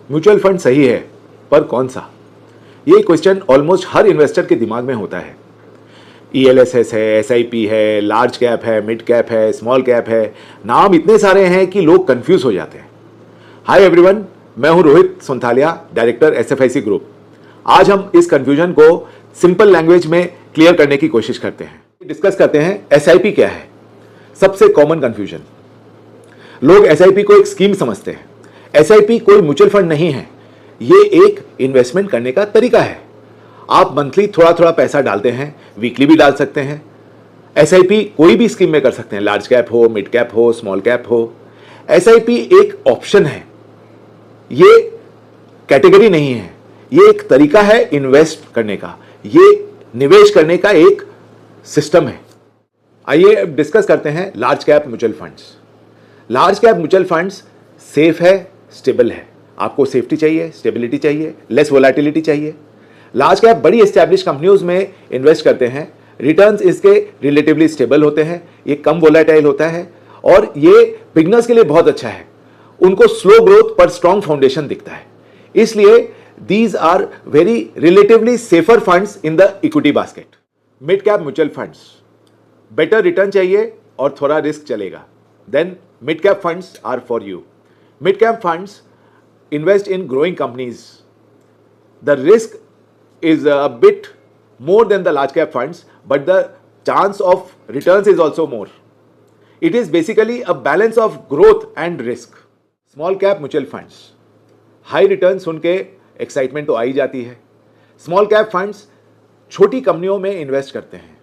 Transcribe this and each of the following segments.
Mutual fund सही है, पर कौन सा? ये क्वेश्चन ऑलमोस्ट हर इन्वेस्टर के दिमाग में होता है। ELSS है, SIP है, लार्ज कैप है, मिड कैप है, स्मॉल कैप है, नाम इतने सारे हैं कि लोग कंफ्यूज हो जाते हैं। हाय एवरीवन, मैं हूं Rohit Sonthalia, director SFIC group. आज हम इस कंफ्यूजन को सिंपल लैंग्वेज में क्लियर करने की कोशिश करते हैं। डिस्कस करते हैं SIP क्या है। सबसे कॉमन कंफ्यूजन, लोग SIP को एक स्कीम समझते हैं। SIP कोई म्यूचुअल फंड नहीं है, ये एक इन्वेस्टमेंट करने का तरीका है। आप मंथली थोड़ा थोड़ा पैसा डालते हैं, वीकली भी डाल सकते हैं। SIP कोई भी स्कीम में कर सकते हैं, लार्ज कैप हो, मिड कैप हो, स्मॉल कैप हो। SIP एक ऑप्शन है, ये कैटेगरी नहीं है, ये एक तरीका है इन्वेस्ट करने का, ये निवेश करने का एक सिस्टम है। आइए अब डिस्कस करते हैं large cap mutual funds. Large cap mutual funds safe है, स्टेबल है। आपको सेफ्टी चाहिए, स्टेबिलिटी चाहिए, लेस वोलेटिलिटी चाहिए। लार्ज कैप बड़ी एस्टैब्लिश कंपनियों में इन्वेस्ट करते हैं। रिटर्न्स इसके रिलेटिवली स्टेबल होते हैं, ये कम वोलेटाइल होता है और ये बिगनर्स के लिए बहुत अच्छा है। उनको स्लो ग्रोथ पर स्ट्रॉन्ग फाउंडेशन दिखता है, इसलिए these are very relatively safer funds in the equity basket. Mid cap mutual funds, better return चाहिए और थोड़ा रिस्क चलेगा, then mid cap funds are for you. Mid cap funds invest in growing companies. The risk is a bit more than the large cap funds, but the chance of returns is also more. It is basically a balance of growth and risk. Small cap mutual funds, high returns सुन के excitement तो आई जाती है। Small cap funds छोटी कंपनियों में invest करते हैं,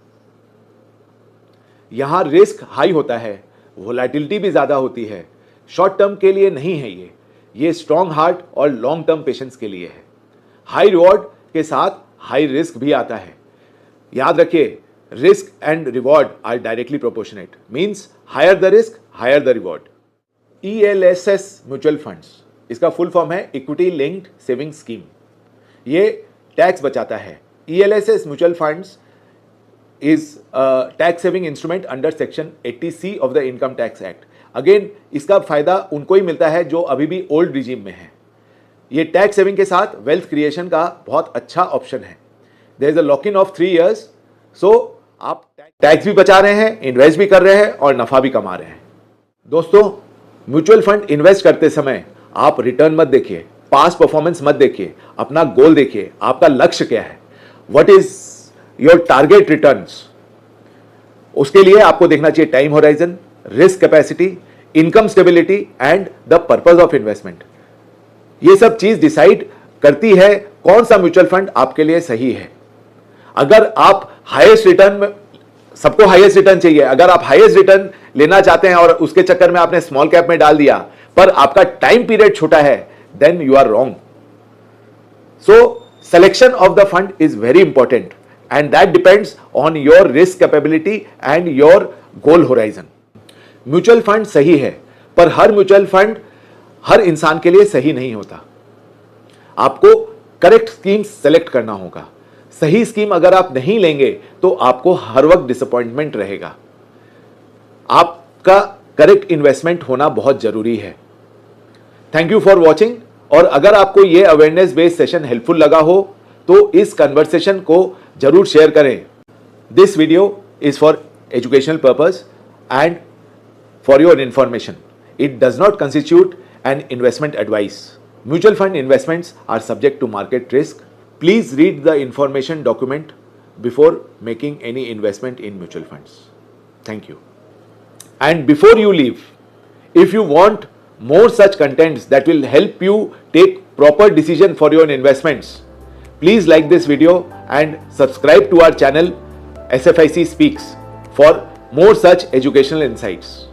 यहां रिस्क हाई होता है, वोलेटिलिटी भी ज्यादा होती है। शॉर्ट टर्म के लिए नहीं है ये स्ट्रॉन्ग हार्ट और लॉन्ग टर्म पेशेंस के लिए है। हाई रिवॉर्ड के साथ हाई रिस्क भी आता है। याद रखिए, risk and reward are directly proportionate, means higher the risk higher the reward. ELSS mutual funds, इसका फुल फॉर्म है इक्विटी लिंक्ड सेविंग स्कीम। ये टैक्स बचाता है। ELSS mutual funds is tax saving instrument under section 80C of the income tax act. Again, इसका फायदा उनको ही मिलता है जो अभी भी ओल्ड रिजीम में है। ये टैक्स सेविंग के साथ वेल्थ क्रिएशन का बहुत अच्छा ऑप्शन है। There is a lock in of 3 years, so आप टैक्स भी बचा रहे हैं, इन्वेस्ट भी कर रहे हैं और नफा भी कमा रहे हैं। दोस्तों, म्यूचुअल फंड इन्वेस्ट करते समय आप रिटर्न मत देखिए, पास्ट परफॉर्मेंस मत देखिए, अपना गोल देखिए, आपका लक्ष्य क्या है, what is your target returns. उसके लिए आपको देखना चाहिए time horizon, risk capacity, income stability and the purpose of investment. ये सब चीज डिसाइड करती है कौन सा म्यूचुअल फंड आपके लिए सही है। अगर आप हाईएस्ट रिटर्न, सबको हाईएस्ट रिटर्न चाहिए, अगर आप हाईएस्ट रिटर्न लेना चाहते हैं और उसके चक्कर में आपने स्मॉल कैप में डाल दिया पर आपका टाइम पीरियड छोटा है, then you are wrong. So selection of the fund is very important and that depends on your risk capability and your goal horizon. Mutual fund सही है, पर हर म्यूचुअल फंड हर इंसान के लिए सही नहीं होता। आपको करेक्ट स्कीम सेलेक्ट करना होगा। सही स्कीम अगर आप नहीं लेंगे तो आपको हर वक्त डिसअपॉइंटमेंट रहेगा। आपका करेक्ट इन्वेस्टमेंट होना बहुत जरूरी है। थैंक यू फॉर वॉचिंग, और अगर आपको यह अवेयरनेस बेस्ड सेशन हेल्पफुल लगा हो तो इस कन्वर्सेशन को जरूर शेयर करें। This video is for educational purpose and for your information. It does not constitute an investment advice. Mutual fund investments are subject to market risk. Please read the information document before making any investment in mutual funds. Thank you. And before you leave, if you want more such contents that will help you take proper decision for your investments, please like this video and subscribe to our channel SFIC Speaks for more such educational insights.